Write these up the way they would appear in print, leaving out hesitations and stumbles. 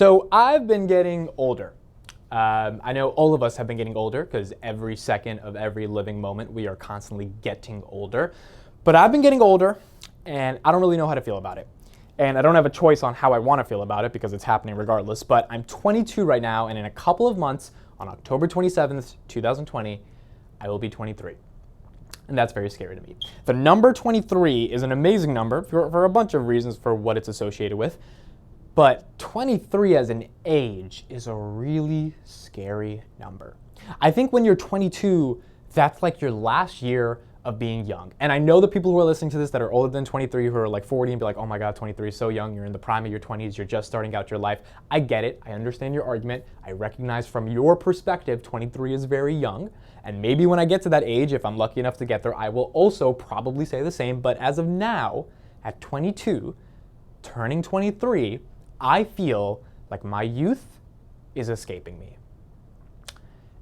So I've been getting older. I know all of us have been getting older because every second of every living moment we are constantly getting older. But I've been getting older and I don't really know how to feel about it. And I don't have a choice on how I want to feel about it because it's happening regardless. But I'm 22 right now, and in a couple of months, on October 27th, 2020, I will be 23. And that's very scary to me. The number 23 is an amazing number for a bunch of reasons for what it's associated with. But 23 as an age is a really scary number. I think when you're 22, that's like your last year of being young. And I know the people who are listening to this that are older than 23 who are like 40 and be like, oh my God, 23 is so young. You're in the prime of your 20s. You're just starting out your life. I get it. I understand your argument. I recognize from your perspective, 23 is very young. And maybe when I get to that age, if I'm lucky enough to get there, I will also probably say the same. But as of now, at 22, turning 23, I feel like my youth is escaping me.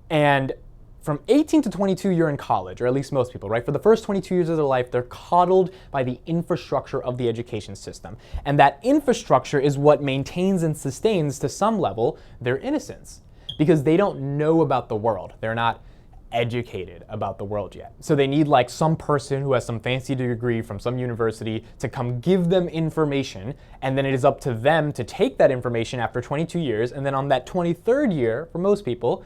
And from 18 to 22, you're in college, or at least most people, right? For the first 22 years of their life, they're coddled by the infrastructure of the education system. And that infrastructure is what maintains and sustains, to some level, their innocence. Because they don't know about the world. They're not educated about the world yet. So they need like some person who has some fancy degree from some university to come give them information, and then it is up to them to take that information after 22 years, and then on that 23rd year, for most people,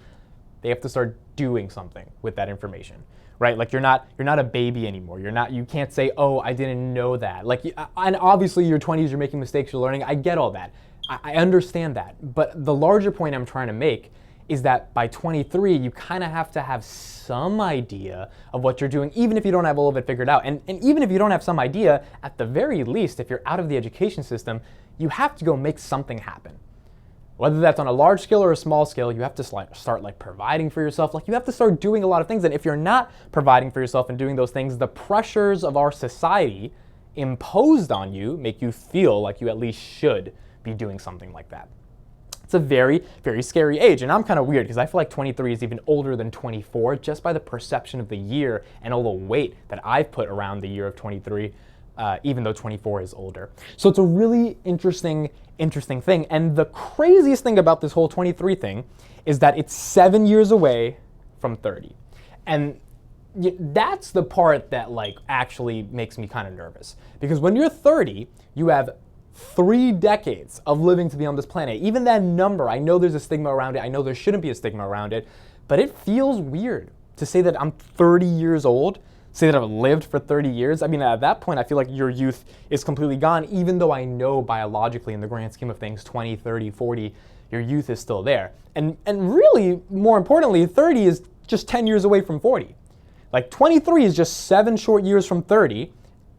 they have to start doing something with that information, right? Like you're not a baby anymore. You can't say, oh, I didn't know that. Like, and obviously your 20s, you're making mistakes, you're learning. I get all that. I understand that. But the larger point I'm trying to make is that by 23, you kind of have to have some idea of what you're doing, even if you don't have all of it figured out. And even if you don't have some idea, at the very least, if you're out of the education system, you have to go make something happen. Whether that's on a large scale or a small scale, you have to start like providing for yourself. Like you have to start doing a lot of things. And if you're not providing for yourself and doing those things, the pressures of our society imposed on you make you feel like you at least should be doing something like that. It's a very, very scary age. And I'm kind of weird because I feel like 23 is even older than 24 just by the perception of the year and all the weight that I've put around the year of 23, even though 24 is older. So it's a really interesting thing. And the craziest thing about this whole 23 thing is that it's 7 years away from 30. And that's the part that like actually makes me kind of nervous. Because when you're 30, you have 3 decades of living to be on this planet. Even that number, I know there's a stigma around it. I know there shouldn't be a stigma around it, but it feels weird to say that I'm 30 years old, say that I've lived for 30 years. I mean, at that point, I feel like your youth is completely gone, even though I know biologically in the grand scheme of things, 20, 30, 40, your youth is still there. And really, more importantly, 30 is just 10 years away from 40. Like 23 is just 7 short years from 30,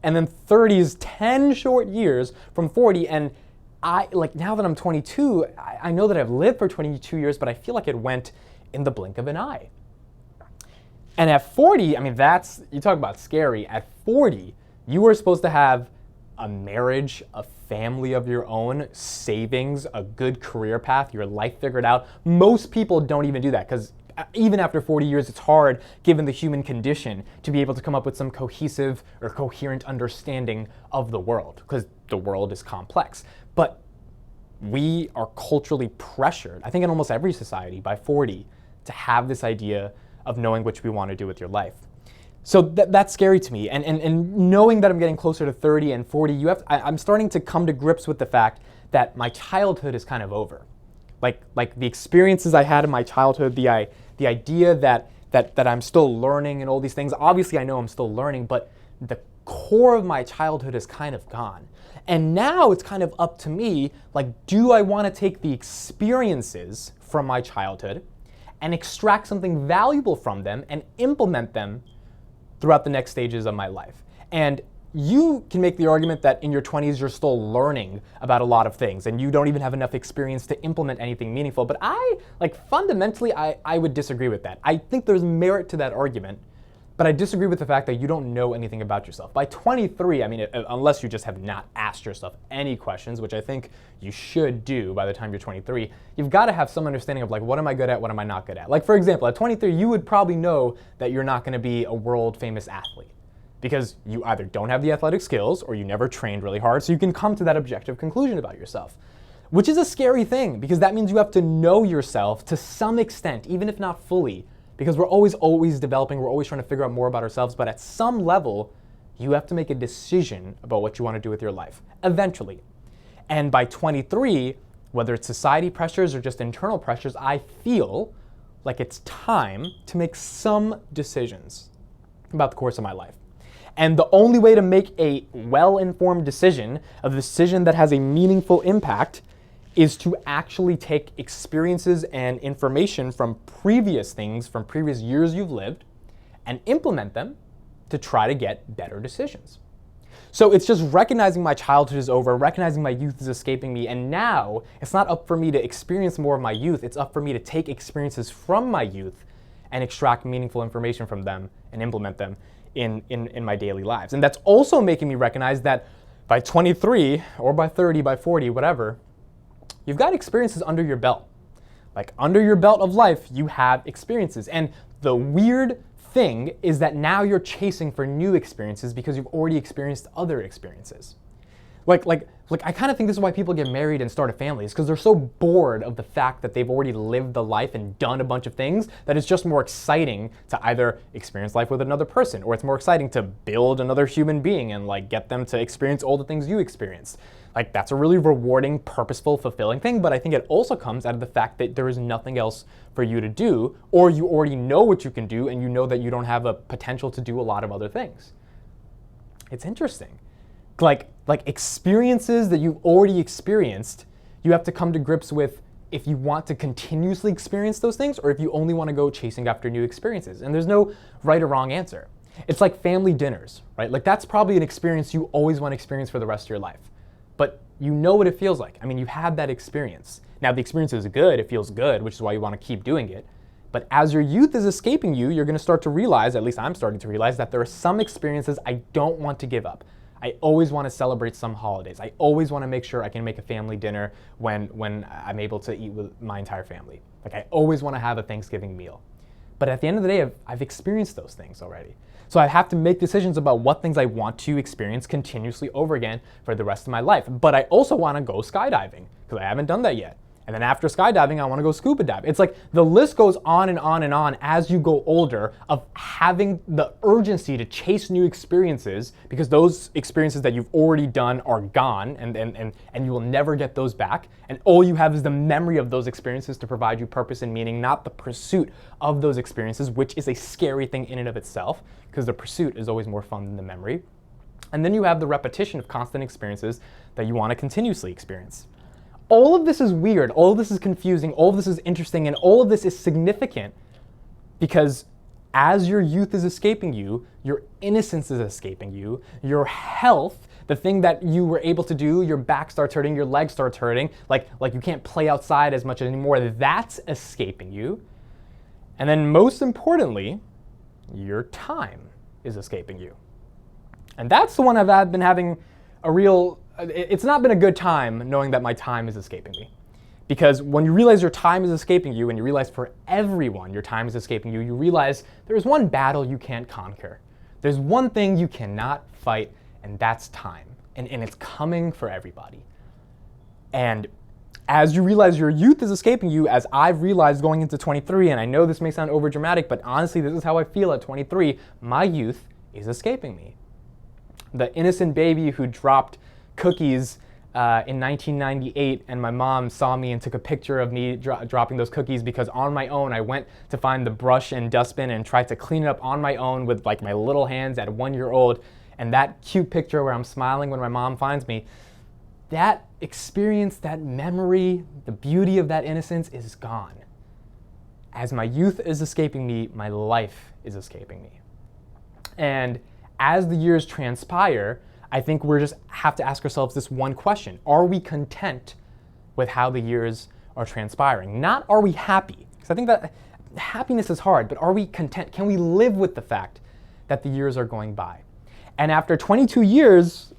and then 30 is 10 short years from 40. And now that I'm 22, I know that I've lived for 22 years, but I feel like it went in the blink of an eye. And at 40, I mean, you talk about scary. At 40, you are supposed to have a marriage, a family of your own, savings, a good career path, your life figured out. Most people don't even do that because even after 40 years, it's hard, given the human condition, to be able to come up with some cohesive or coherent understanding of the world, because the world is complex. But we are culturally pressured, I think in almost every society, by 40, to have this idea of knowing what we want to do with your life. So that's scary to me. And knowing that I'm getting closer to 30 and 40, I'm starting to come to grips with the fact that my childhood is kind of over. Like the experiences I had in my childhood, the idea that I'm still learning and all these things. Obviously, I know I'm still learning, but the core of my childhood is kind of gone. And now it's kind of up to me, like, do I want to take the experiences from my childhood and extract something valuable from them and implement them throughout the next stages of my life? And you can make the argument that in your 20s you're still learning about a lot of things and you don't even have enough experience to implement anything meaningful. But fundamentally, I would disagree with that. I think there's merit to that argument, but I disagree with the fact that you don't know anything about yourself. By 23, I mean, unless you just have not asked yourself any questions, which I think you should do by the time you're 23, you've got to have some understanding of like, what am I good at, what am I not good at? Like, for example, at 23, you would probably know that you're not going to be a world famous athlete, because you either don't have the athletic skills or you never trained really hard, so you can come to that objective conclusion about yourself. which is a scary thing because that means you have to know yourself to some extent, even if not fully, because we're always developing, we're always trying to figure out more about ourselves, but at some level, you have to make a decision about what you want to do with your life, eventually. And by 23, whether it's society pressures or just internal pressures, I feel like it's time to make some decisions about the course of my life. And the only way to make a well-informed decision, a decision that has a meaningful impact, is to actually take experiences and information from previous things, from previous years you've lived, and implement them to try to get better decisions. So it's just recognizing my childhood is over, recognizing my youth is escaping me, and now it's not up for me to experience more of my youth, it's up for me to take experiences from my youth and extract meaningful information from them and implement them in my daily lives. And that's also making me recognize that by 23 or by 30, by 40, whatever, you've got experiences under your belt. Like under your belt of life, you have experiences. And the weird thing is that now you're chasing for new experiences because you've already experienced other experiences. Like I kind of think this is why people get married and start a family, is because they're so bored of the fact that they've already lived the life and done a bunch of things that it's just more exciting to either experience life with another person, or it's more exciting to build another human being and like get them to experience all the things you experienced. Like that's a really rewarding, purposeful, fulfilling thing, but I think it also comes out of the fact that there is nothing else for you to do, or you already know what you can do and you know that you don't have a potential to do a lot of other things. It's interesting. Like experiences that you've already experienced, you have to come to grips with if you want to continuously experience those things or if you only want to go chasing after new experiences. And there's no right or wrong answer. It's like family dinners, right? Like that's probably an experience you always want to experience for the rest of your life. But you know what it feels like. I mean, you had that experience. Now the experience is good, it feels good, which is why you want to keep doing it. But as your youth is escaping you, you're going to start to realize, at least I'm starting to realize, that there are some experiences I don't want to give up. I always want to celebrate some holidays. I always want to make sure I can make a family dinner when I'm able to eat with my entire family. Like I always want to have a Thanksgiving meal. But at the end of the day, I've experienced those things already. So I have to make decisions about what things I want to experience continuously over again for the rest of my life. But I also want to go skydiving because I haven't done that yet. And then after skydiving, I want to go scuba dive. It's like the list goes on and on and on as you go older of having the urgency to chase new experiences because those experiences that you've already done are gone and you will never get those back. And all you have is the memory of those experiences to provide you purpose and meaning, not the pursuit of those experiences, which is a scary thing in and of itself because the pursuit is always more fun than the memory. And then you have the repetition of constant experiences that you want to continuously experience. All of this is weird, all of this is confusing, all of this is interesting, and all of this is significant because as your youth is escaping you, your innocence is escaping you, your health, the thing that you were able to do, your back starts hurting, your legs start hurting, like you can't play outside as much anymore, that's escaping you. And then most importantly, your time is escaping you. And that's the one I've been having a real... It's not been a good time knowing that my time is escaping me. Because when you realize your time is escaping you, and you realize for everyone your time is escaping you, you realize there's one battle you can't conquer. There's one thing you cannot fight, and that's time. And it's coming for everybody. And as you realize your youth is escaping you, as I've realized going into 23, and I know this may sound overdramatic, but honestly this is how I feel at 23, my youth is escaping me. The innocent baby who dropped cookies in 1998 and my mom saw me and took a picture of me dropping those cookies because on my own I went to find the brush and dustbin and tried to clean it up on my own with like my little hands at 1 year old, and that cute picture where I'm smiling when my mom finds me, that experience, that memory, the beauty of that innocence is gone. As my youth is escaping me, my life is escaping me. And as the years transpire, I think we just have to ask ourselves this one question. Are we content with how the years are transpiring? Not are we happy? Because I think that happiness is hard, but are we content? Can we live with the fact that the years are going by? And after 22 years,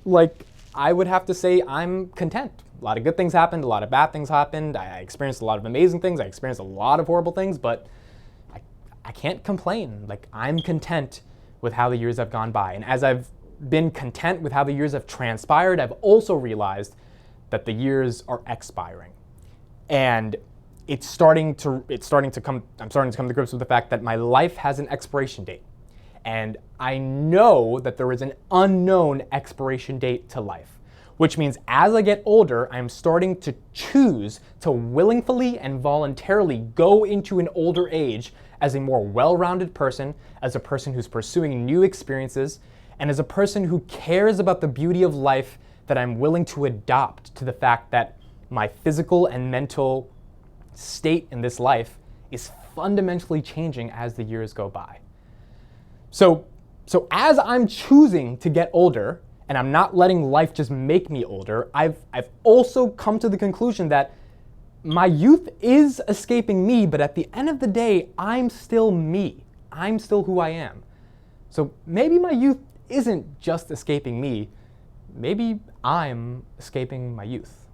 I would have to say I'm content. A lot of good things happened, a lot of bad things happened. I experienced a lot of amazing things. I experienced a lot of horrible things, but I can't complain. I'm content with how the years have gone by. And as I've been content with how the years have transpired, I've also realized that the years are expiring. And I'm starting to come to grips with the fact that my life has an expiration date. And I know that there is an unknown expiration date to life, which means as I get older, I'm starting to choose to willingly and voluntarily go into an older age as a more well-rounded person, as a person who's pursuing new experiences, and as a person who cares about the beauty of life, that I'm willing to adopt to the fact that my physical and mental state in this life is fundamentally changing as the years go by. So as I'm choosing to get older, and I'm not letting life just make me older, I've also come to the conclusion that my youth is escaping me, but at the end of the day, I'm still me. I'm still who I am. So maybe my youth isn't just escaping me, maybe I'm escaping my youth.